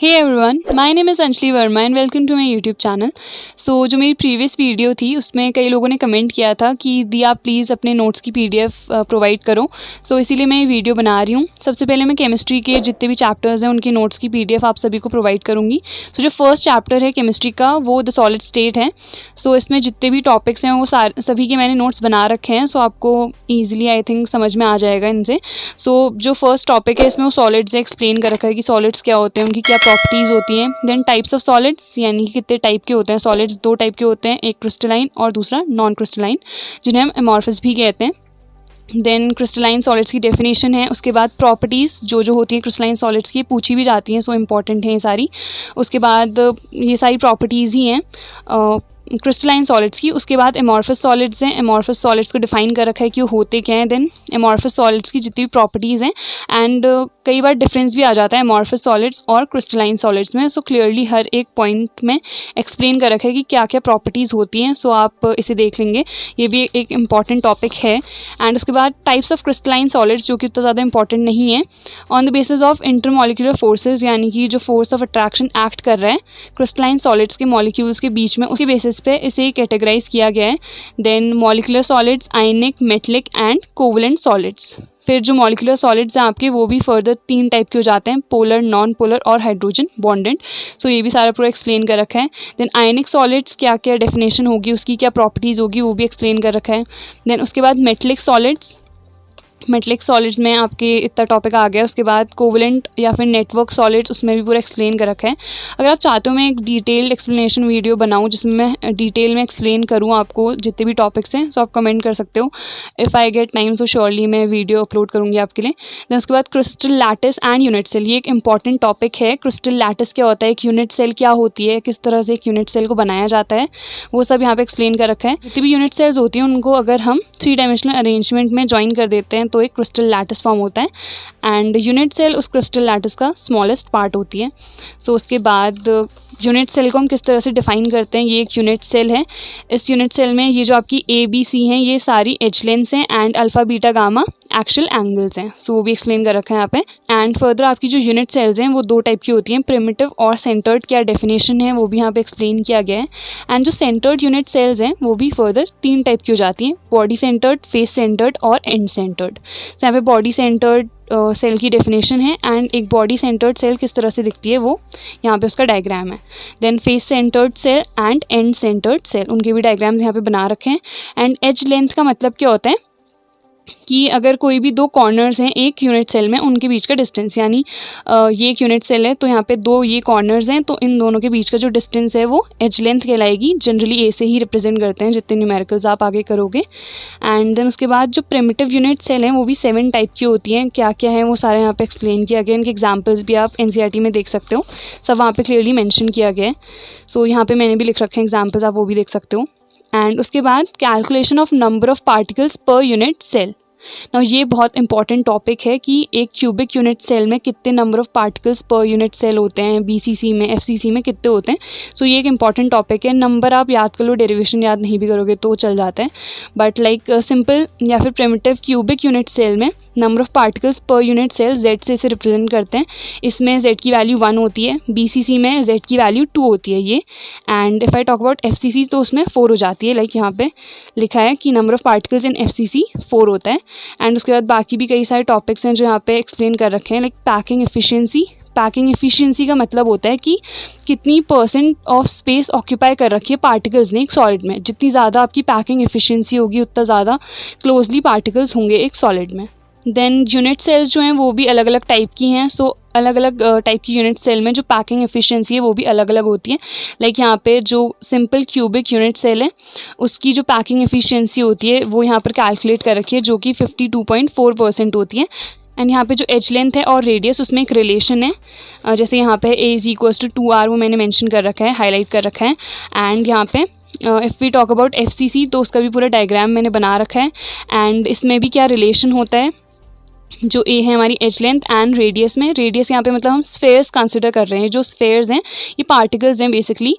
Hey everyone, my name is Anjali Verma and welcome to my YouTube channel. So जो मेरी previous video थी उसमें कई लोगों ने कमेंट किया था कि दिया प्लीज़ अपने नोट्स की पीडीएफ प्रोवाइड करो। सो इसीलिए मैं ये वीडियो बना रही हूँ। सबसे पहले मैं केमिस्ट्री के जितने भी चैप्टर्स हैं उनकी नोट्स की पीडीएफ आप सभी को प्रोवाइड करूँगी। सो जो फर्स्ट चैप्टर है केमिस्ट्री का वो द सॉलिड स्टेट है। सो इसमें जितने भी टॉपिक्स हैं वो सभी के मैंने नोट्स बना रखे हैं। सो आपको ईजिली आई थिंक समझ में आ जाएगा इनसे। सो जो फर्स्ट टॉपिक है इसमें वो सॉलिड्स एक्सप्लेन कर रखा है कि सॉलिड्स क्या होते हैं, उनकी क्या प्रॉपर्टीज़ होती हैं। देन टाइप्स ऑफ सॉलिड्स यानी कि कितने टाइप के होते हैं सॉलिड्स। दो टाइप के होते हैं, एक क्रिस्टलाइन और दूसरा नॉन क्रिस्टलाइन, जिन्हें हम एमॉर्फस भी कहते हैं। देन क्रिस्टलाइन सॉलिड्स की डेफिनेशन है। उसके बाद प्रॉपर्टीज़ जो होती है क्रिस्टलाइन सॉलिड्स की पूछी भी जाती हैं, सो इम्पॉर्टेंट हैं ये सारी। उसके बाद ये सारी प्रॉपर्टीज़ ही हैं क्रिस्टलाइन सॉलिड्स की। उसके बाद एमॉर्फस सॉलिड्स हैं। एमॉर्फस सॉलिड्स को डिफाइन कर रखा है कि वो होते क्या हैं। देन एमॉर्फस सॉलिड्स की जितनी भी प्रॉपर्टीज़ हैं एंड कई बार डिफरेंस भी आ जाता है एमॉर्फस सॉलिड्स और क्रिस्टलाइन सॉलिड्स में। सो क्लियरली हर एक पॉइंट में एक्सप्लेन कर रखा है कि क्या क्या प्रॉपर्टीज़ होती हैं। सो आप इसे देख लेंगे, ये भी एक इंपॉर्टेंट टॉपिक है। एंड उसके बाद टाइप्स ऑफ क्रिस्टलाइन सॉलिड्स जो कि उतना ज़्यादा इंपॉर्टेंट नहीं है। On the basis of intermolecular forces यानी कि जो फोर्स ऑफ अट्रैक्शन एक्ट कर रहा है क्रिस्टलाइन सॉलिड्स के मॉलिक्यूल्स के बीच में, उसी बेसिस पे इसे कैटेगराइज किया गया है। Then molecular solids, ionic, metallic and covalent solids. फिर जो मॉलिक्यूलर सॉलिड्स हैं आपके वो भी फर्दर 3 टाइप के हो जाते हैं, पोलर, नॉन पोलर और हाइड्रोजन बॉन्डेड। सो ये भी सारा पूरा एक्सप्लेन कर रखा है। देन आयनिक सॉलिड्स क्या क्या डेफिनेशन होगी, उसकी क्या प्रॉपर्टीज़ होगी, वो भी एक्सप्लेन कर रखा है। देन उसके बाद मेटलिक सॉलिड्स, मेटलिक सॉलिड्स में आपके इतना टॉपिक आ गया। उसके बाद कोवलेंट या फिर नेटवर्क सॉलिड्स, उसमें भी पूरा एक्सप्लेन कर रखा है। अगर आप चाहते हो मैं एक डिटेल्ड एक्सप्लेनेशन वीडियो बनाऊं जिसमें मैं डिटेल में एक्सप्लेन करूं आपको जितने भी टॉपिक्स हैं, सो आप कमेंट कर सकते हो। If I get time so surely मैं वीडियो अपलोड करूँगी आपके लिए। देन उसके बाद crystal lattice and unit cell, ये एक इंपॉर्टेंट टॉपिक है। क्रिस्टल लैटिस क्या होता है, एक यूनिट सेल क्या होती है, किस तरह से एक यूनिट सेल को बनाया जाता है, वो सब यहाँ पर एक्सप्लेन कर रखा है। जितनी भी यूनिट सेल्स होती हैं उनको अगर हम 3 डायमेंशनल अरेंजमेंट में ज्वाइन कर देते हैं तो एक क्रिस्टल लैटिस फॉर्म होता है। एंड यूनिट सेल उस क्रिस्टल लैटिस का स्मॉलेस्ट पार्ट होती है। सो उसके बाद यूनिट सेल को हम किस तरह से डिफाइन करते हैं, ये एक यूनिट सेल है। इस यूनिट सेल में ये जो आपकी ABC हैं ये सारी एज लेंथ्स हैं and alpha beta gamma actual angles हैं। सो वो भी एक्सप्लेन कर रखा है यहाँ पे। एंड फर्दर आपकी जो यूनिट सेल्स हैं वो 2 टाइप की होती हैं, प्रिमिटिव और सेंटर्ड, क्या डेफिनेशन है वो भी यहाँ पे एक्सप्लेन किया गया है। एंड जो सेंटर्ड यूनिट सेल्स हैं वो भी फर्दर 3 टाइप की हो जाती हैं, बॉडी सेंटर्ड, फेस सेंटर्ड और एंड सेंटर्ड। सो यहाँ पे बॉडी सेंटर्ड सेल की डेफिनेशन है एंड एक बॉडी सेंटर्ड सेल किस तरह से दिखती है वो यहाँ पे उसका डायग्राम है। Then face centred cell and end centred cell, उनके भी डायग्राम्स यहाँ पे बना रखे हैं। एंड एज लेंथ का मतलब क्या होता है कि अगर कोई भी 2 कॉर्नर्स हैं एक यूनिट सेल में, उनके बीच का डिस्टेंस, यानी ये एक यूनिट सेल है तो यहाँ पे 2 ये कॉर्नर्स हैं तो इन दोनों के बीच का जो डिस्टेंस है वो एज लेंथ कहलाएगी। जनरली ए से ही रिप्रेजेंट करते हैं जितने न्यूमेरिकल्स आप आगे करोगे। एंड देन उसके बाद जो प्रिमिटिव यूनिट सेल हैं वो भी 7 टाइप की होती हैं। क्या क्या है वो सारे यहाँ पे एक्सप्लेन किया गया। इनके एग्जाम्पल्स भी आप NCERT में देख सकते हो, सब वहाँ पर क्लियरली मैंशन किया गया है। सो यहाँ पर मैंने भी लिख रखे हैं एग्जाम्पल्स, आप वो भी देख सकते हो। एंड उसके बाद calculation of number of particles per unit cell. Now ये बहुत इंपॉर्टेंट टॉपिक है कि एक क्यूबिक यूनिट सेल में कितने number of particles per unit cell होते हैं, BCC में, FCC में कितने होते हैं। सो ये एक इंपॉर्टेंट टॉपिक है। नंबर आप याद कर लो, डेरिवेशन याद नहीं भी करोगे तो चल जाता है, बट लाइक सिंपल या फिर प्रिमिटिव क्यूबिक यूनिट सेल में number of particles per unit cell Z से इसे रिप्रेजेंट करते हैं। इसमें Z की वैल्यू 1 होती है, BCC में Z की वैल्यू 2 होती है ये। And if I talk about FCC तो उसमें 4 हो जाती है, लाइक यहाँ पे लिखा है कि number of particles in FCC 4 होता है। एंड उसके बाद बाकी भी कई सारे टॉपिक्स हैं जो यहाँ पे एक्सप्लेन कर रखे हैं, like packing efficiency. Packing efficiency का मतलब होता है कि कितनी % ऑफ स्पेस ऑक्यूपाई कर रखी है पार्टिकल्स ने एक सॉलिड में। जितनी ज़्यादा आपकी पैकिंग एफिशिएंसी होगी उतना ज़्यादा क्लोजली पार्टिकल्स होंगे एक सॉलिड में। देन यूनिट सेल्स जो हैं वो भी अलग अलग टाइप की हैं। सो अलग अलग टाइप की यूनिट सेल में जो पैकिंग एफिशिएंसी है वो भी अलग अलग होती है। लाइक यहाँ पे जो सिंपल क्यूबिक यूनिट सेल है उसकी जो पैकिंग एफिशिएंसी होती है वो यहाँ पर कैलकुलेट कर रखी है जो कि 52.4% होती है। एंड यहाँ पे जो एज लेंथ है और रेडियस उसमें एक रिलेशन है, जैसे यहाँ पे A = 2R वो मैंने मेंशन कर रखा है, हाईलाइट कर रखा है। एंड यहाँ पे if we talk about FCC तो उसका भी पूरा डायग्राम मैंने बना रखा है। एंड इसमें भी क्या रिलेशन होता है, जो A है हमारी एज लेंथ एंड रेडियस में। रेडियस यहाँ पे मतलब हम स्फेयर्स कंसिडर कर रहे हैं। जो स्फेयर्स हैं ये पार्टिकल्स हैं बेसिकली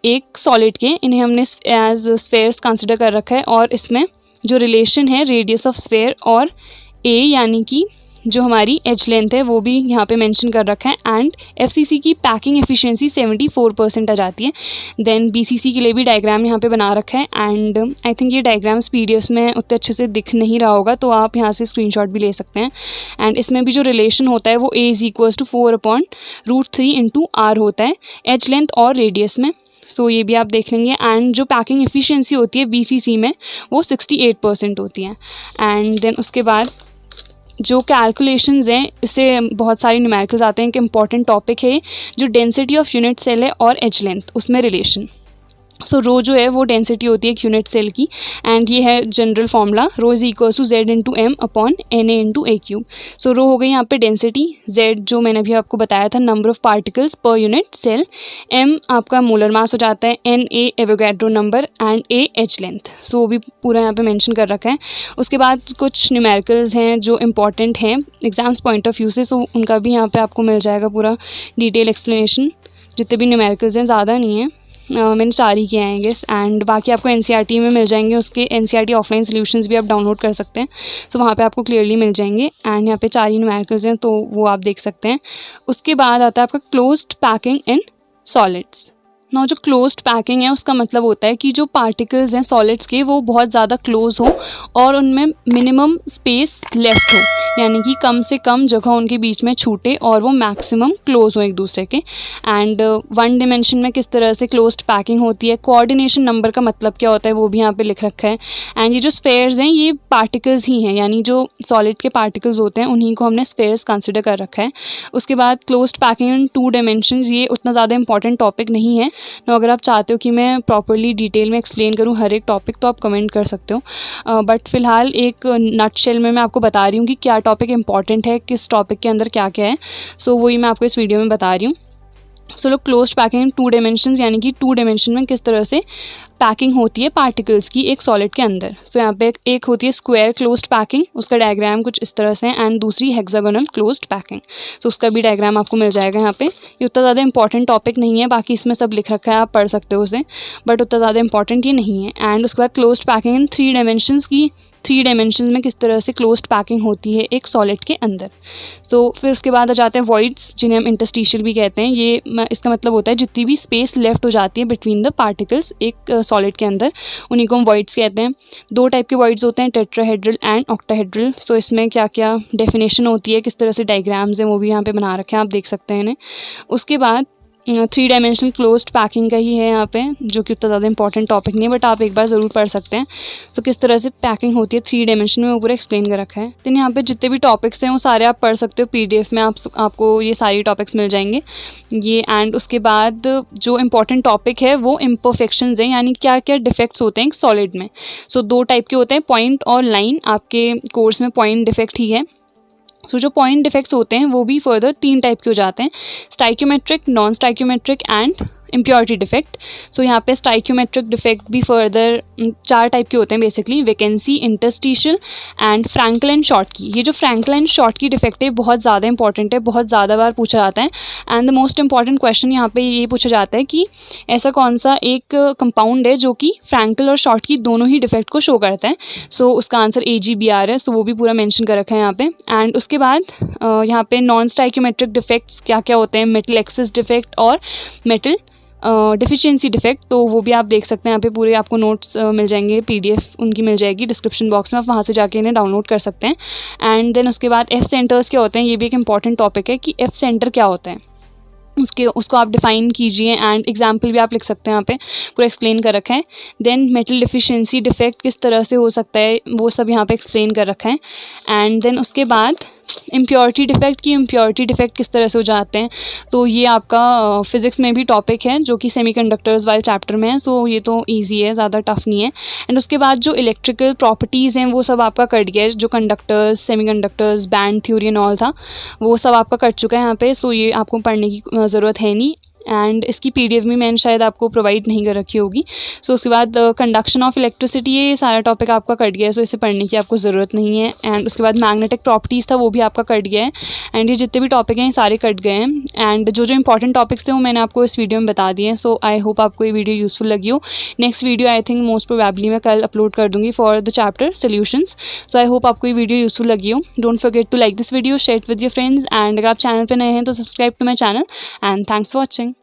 एक सॉलिड के, इन्हें हमने एज स्फेयर्स कंसिडर कर रखा है। और इसमें जो रिलेशन है रेडियस ऑफ स्फेयर और A यानी कि जो हमारी एज लेंथ है वो भी यहाँ पे मेंशन कर रखा है। एंड एफसीसी की पैकिंग एफिशिएंसी 74% आ जाती है। देन बीसीसी के लिए भी डायग्राम यहाँ पे बना रखा है। एंड आई थिंक ये डायग्राम्स पीडीएफ में उतने अच्छे से दिख नहीं रहा होगा, तो आप यहाँ से स्क्रीनशॉट भी ले सकते हैं। एंड इसमें भी जो रिलेशन होता है वो A = 4/√3 × R होता है एज लेंथ और रेडियस में। सो ये भी आप देख लेंगे। एंड जो पैकिंग एफिशिएंसी होती है बीसीसी में वो 68% होती है। एंड देन उसके बाद जो कैलकुलेशंस हैं, इससे बहुत सारे न्यूमेरिकल्स आते हैं। एक इम्पॉर्टेंट टॉपिक है जो डेंसिटी ऑफ यूनिट सेल है और एज लेंथ, उसमें रिलेशन। सो रो जो है वो डेंसिटी होती है एक यूनिट सेल की। एंड ये है general formula, rho is equal to Z × M upon NA × A³। So rho हो गई यहाँ पे डेंसिटी, Z जो मैंने अभी आपको बताया था number of particles per unit cell, M आपका मोलर मास हो जाता है, NA Avogadro number and A edge length. So वो भी पूरा यहाँ पे मेंशन कर रखा है। उसके बाद कुछ न्यूमेरिकल्स हैं जो इंपॉर्टेंट हैं एग्जाम्स पॉइंट ऑफ व्यू से, सो उनका भी यहाँ पे आपको मिल जाएगा पूरा डिटेल एक्सप्लेनेशन। जितने भी न्यूमेरिकल्स हैं, ज़्यादा नहीं है, मैंने 4 ही किए हैं गेस। एंड बाकी आपको एनसीईआरटी में मिल जाएंगे, उसके एनसीईआरटी ऑफलाइन सॉल्यूशंस भी आप डाउनलोड कर सकते हैं। सो वहाँ पे आपको क्लियरली मिल जाएंगे। एंड यहाँ पे 4 ही न्यूमेरिकल्स हैं, तो वो आप देख सकते हैं। उसके बाद आता है आपका क्लोज्ड पैकिंग इन सॉलिड्स। ना जो क्लोज्ड पैकिंग है उसका मतलब होता है कि जो पार्टिकल्स हैं सॉलिड्स के वो बहुत ज़्यादा क्लोज हो और उनमें मिनिमम स्पेस लेफ्ट हो, यानी कि कम से कम जगह उनके बीच में छूटे और वो मैक्सिमम क्लोज हो एक दूसरे के। एंड 1 डिमेंशन में किस तरह से क्लोज्ड पैकिंग होती है, कोऑर्डिनेशन नंबर का मतलब क्या होता है वो भी यहाँ पे लिख रखा है। एंड ये जो स्फेयर्स हैं ये पार्टिकल्स ही हैं, यानी जो सॉलिड के पार्टिकल्स होते हैं उन्हीं को हमने स्फेयर्स कंसिडर कर रखा है। उसके बाद क्लोज्ड पैकिंग इन 2 डिमेंशन, ये उतना ज़्यादा इंपॉर्टेंट टॉपिक नहीं है। तो अगर आप चाहते हो कि मैं प्रॉपरली डिटेल में एक्सप्लेन करूँ हर एक टॉपिक तो आप कमेंट कर सकते हो। बट फिलहाल एक नटशेल में मैं आपको बता रही हूँ कि क्या टॉपिक इंपॉर्टेंट है, किस टॉपिक के अंदर क्या क्या है। सो वही मैं आपको इस वीडियो में बता रही हूँ। सो लोग क्लोज्ड पैकिंग इन 2 डिमेंशंस, यानी कि 2 डिमेंशन में किस तरह से पैकिंग होती है पार्टिकल्स की एक सॉलिड के अंदर। सो यहाँ पे एक होती है स्क्वायर क्लोज्ड पैकिंग, उसका डायग्राम कुछ इस तरह से है। एंड दूसरी हेक्सागोनल क्लोज्ड पैकिंग, सो उसका भी डायग्राम आपको मिल जाएगा यहाँ पे। ये उतना ज़्यादा इंपॉर्टेंट टॉपिक नहीं है, बाकी इसमें सब लिख रखा है, आप पढ़ सकते हो उसे, बट उतना ज़्यादा इंपॉर्टेंट ये नहीं है। एंड उसके बाद क्लोज्ड पैकिंग इन 3 डायमेंशंस की, 3 डायमेंशंस में किस तरह से क्लोज्ड पैकिंग होती है एक सॉलिड के अंदर। सो फिर उसके बाद आ जाते हैं वॉइड्स, जिन्हें हम इंटरस्टिशियल भी कहते हैं। ये इसका मतलब होता है जितनी भी स्पेस लेफ्ट हो जाती है बिटवीन द पार्टिकल्स एक सॉलिड के अंदर, उन्हीं को हम वॉइड्स कहते हैं। 2 टाइप के वॉइड्स होते हैं, टेट्राहेड्रल एंड ऑक्टाहेड्रल। सो इसमें क्या क्या डेफिनेशन होती है, किस तरह से डायग्राम्स हैं वो भी यहाँ पे बना रखे हैं, आप देख सकते हैं इन्हें। उसके बाद 3 डायमेंशनल क्लोज्ड पैकिंग का ही है यहाँ पे, जो कि उतना ज़्यादा इंपॉर्टेंट टॉपिक नहीं है, बट आप एक बार ज़रूर पढ़ सकते हैं। तो किस तरह से पैकिंग होती है 3 डायमेंशन में वो पूरा एक्सप्लेन कर रखा है। तो यहाँ पे जितने भी टॉपिक्स हैं वो सारे आप पढ़ सकते हो, पीडीएफ में आपको ये सारी टॉपिक्स मिल जाएंगे ये। एंड उसके बाद जो इम्पॉर्टेंट टॉपिक है वो इम्परफेक्शंस हैं, यानी क्या क्या डिफेक्ट्स होते हैं सॉलिड में। सो 2 टाइप के होते हैं, पॉइंट और लाइन। आपके कोर्स में पॉइंट डिफेक्ट ही है। सो जो पॉइंट डिफेक्ट्स होते हैं वो भी फर्दर 3 टाइप के हो जाते हैं, stoichiometric, non stoichiometric and impurity defect. So यहाँ पे स्टाइक्योमेट्रिक डिफेक्ट भी फर्दर 4 टाइप के होते हैं basically, vacancy, interstitial and Frenkel and Schottky की। ये जो फ्रैंकल एंड शॉर्ट की डिफेक्ट है बहुत ज़्यादा इंपॉर्टेंट है, बहुत ज़्यादा बार पूछा जाता है। And the most important question यहाँ पे ये पूछा जाता है कि ऐसा कौन सा एक कंपाउंड है जो कि फ्रैंकल और शॉर्ट की दोनों ही डिफेक्ट को शो करता है। सो उसका आंसर AgBr है। सो वो भी पूरा मेंशन कर रखा है यहाँ पे। एंड उसके बाद यहाँ पे नॉन स्टाइक्योमेट्रिक डिफेक्ट्स क्या क्या होते हैं, मेटल एक्सेस डिफेक्ट और मेटल डिफिशिएंसी डिफेक्ट, तो वो भी आप देख सकते हैं। यहाँ पे पूरे आपको नोट्स मिल जाएंगे, PDF उनकी मिल जाएगी डिस्क्रिप्शन बॉक्स में, आप वहाँ से जाके इन्हें डाउनलोड कर सकते हैं। एंड देन उसके बाद F सेंटर्स क्या होते हैं, ये भी एक इंपॉर्टेंट टॉपिक है कि F सेंटर क्या होता है, उसको आप डिफाइन कीजिए। एंड एग्जाम्पल भी आप लिख सकते हैं, यहाँ पे पूरा एक्सप्लेन कर रखा है। देन मेटल डिफिशिएंसी डिफेक्ट किस तरह से हो सकता है वो सब यहाँ पे एक्सप्लेन कर रखा है। एंड देन उसके बाद इम्प्योरिटी डिफेक्ट की, इम्प्योरिटी डिफेक्ट किस तरह से हो जाते हैं, तो ये आपका फिज़िक्स में भी टॉपिक है जो कि सेमीकंडक्टर्स वाले चैप्टर में है। सो ये तो इजी है, ज़्यादा टफ नहीं है। एंड उसके बाद जो इलेक्ट्रिकल प्रॉपर्टीज़ हैं वो सब आपका कट गया है, जो conductors, semiconductors, band theory and all था वो सब आपका कट चुका है यहाँ पे। सो ये आपको पढ़ने की ज़रूरत है नहीं। एंड इसकी PDF भी मैंने शायद आपको प्रोवाइड नहीं कर रखी होगी। सो उसके बाद कंडक्शन ऑफ इलेक्ट्रिसिटी, ये सारा टॉपिक आपका कट गया है, सो इसे पढ़ने की आपको ज़रूरत नहीं है। एंड उसके बाद मैग्नेटिक प्रॉपर्टीज़ था, वो भी आपका कट गया है। एंड ये जितने भी टॉपिक हैं ये सारे कट गए हैं। एंड जो इंपॉर्टेंट टॉपिक्स थे वो मैंने आपको इस वीडियो में बता दिए हैं। सो आई होप आपको ये वीडियो यूज़फुल लगी हो। Next video I think most probably मैं कल अपलोड कर दूँगी for the chapter solutions. So I hope आपको ये वीडियो यूज़फुल लगी हो। Don't forget to like this video, share it with your friends, and अगर आप चैनल पर नए हैं तो subscribe to my channel. And thanks for watching.